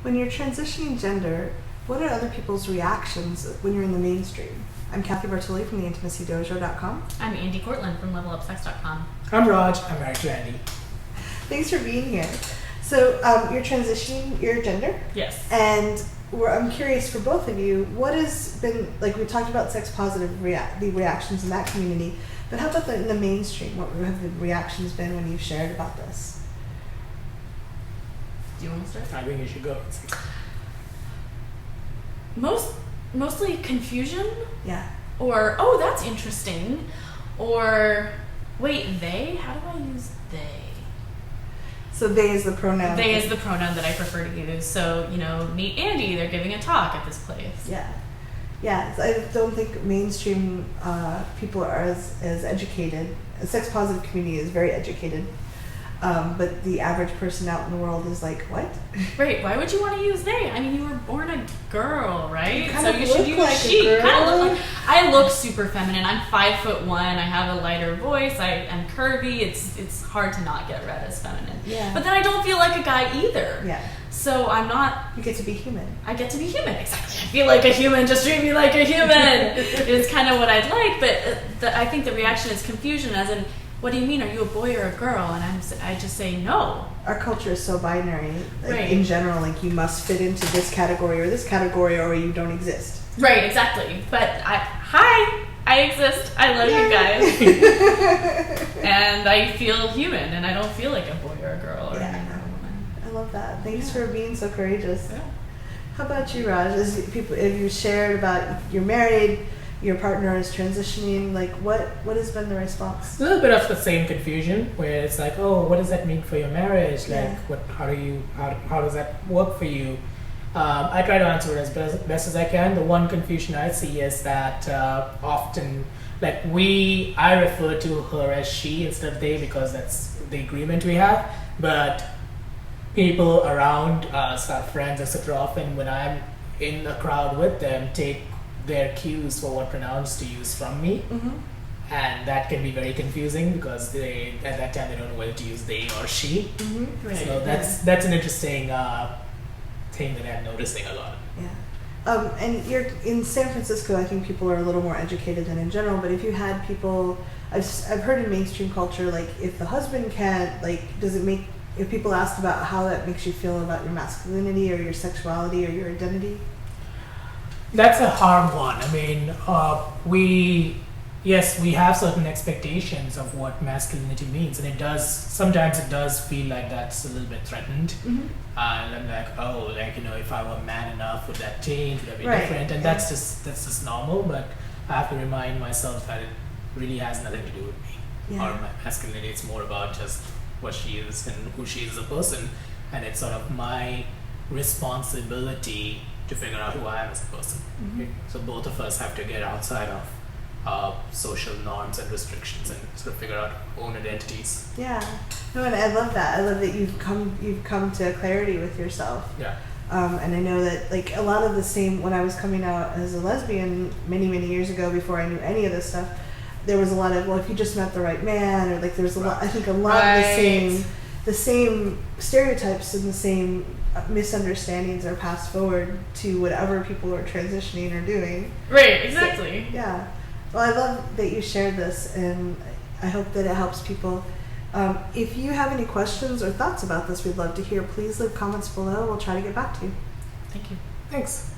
When you're transitioning gender, what are other people's reactions when you're in the mainstream? I'm Cathy Bartoli from theintimacydojo.com. I'm Andi Cortland from levelupsex.com. I'm Raj. I'm married to Andi. Thanks for being here. So you're transitioning your gender? Yes. And I'm curious for both of you, what has been, like we talked about sex positive, the reactions in that community, but how about in the mainstream? What have the reactions been when you've shared about this? Do you want to start? I think you should go. Mostly confusion. Yeah. Or, oh, that's interesting. Or, wait, they? How do I use they? So they is the pronoun. They is the pronoun that I prefer to use. So, meet Andi. They're giving a talk at this place. Yeah. Yeah, I don't think mainstream people are as educated. The sex positive community is very educated. But the average person out in the world is like, what? Right, why would you want to use they? I mean, you were born a girl, right? So you should use like she. Girl. I look super feminine. I'm 5'1". I have a lighter voice. I am curvy. It's hard to not get read as feminine. Yeah. But then I don't feel like a guy either. Yeah. So I'm not... You get to be human. I get to be human, exactly. I feel like a human, just treat me like a human. It's kind of what I'd like, but I think the reaction is confusion, as in, what do you mean? Are you a boy or a girl? And I just say no. Our culture is so binary. Right. In general, like you must fit into this category or you don't exist. Right, exactly. But I exist. I love you guys. And I feel human, and I don't feel like a boy or a girl or a man or a woman. I love that. Thanks for being so courageous. Yeah. How about you, Raj? Have you shared about you're married, your partner is transitioning, like what has been the response? A little bit of the same confusion where it's like, oh, what does that mean for your marriage? Like, how does that work for you? I try to answer it as best as I can. The one confusion I see is that often, I refer to her as she instead of they because that's the agreement we have. But people around us, our friends, etc., often when I'm in a crowd with them, take their cues for what pronouns to use from me. Mm-hmm. And that can be very confusing because at that time they don't know whether to use they or she. Mm-hmm. Right. So that's an interesting thing that I'm noticing a lot. Yeah. And you're in San Francisco. I think people are a little more educated than in general. But if you had people, I've heard in mainstream culture, like if the husband can't, does it make? If people asked about how that makes you feel about your masculinity or your sexuality or your identity. That's a hard one. I mean, we have certain expectations of what masculinity means, and sometimes it does feel like that's a little bit threatened. Mm-hmm. And I'm like, if I were man enough, would that change? Would that be different? And that's just normal. But I have to remind myself that it really has nothing to do with me or my masculinity. It's more about just what she is and who she is as a person, and it's sort of my responsibility to figure out who I am as a person. Mm-hmm. So both of us have to get outside of social norms and restrictions and sort of figure out our own identities. Yeah. No, and I love that. I love that you've come to clarity with yourself. Yeah. And I know that a lot of the same, when I was coming out as a lesbian many, many years ago before I knew any of this stuff, there was a lot of, if you just met the right man, or there was a lot, I think a lot of the same stereotypes and the same misunderstandings are passed forward to whatever people are transitioning or doing. Right, exactly. So, yeah. Well, I love that you shared this, and I hope that it helps people. If you have any questions or thoughts about this, we'd love to hear. Please leave comments below. We'll try to get back to you. Thank you. Thanks.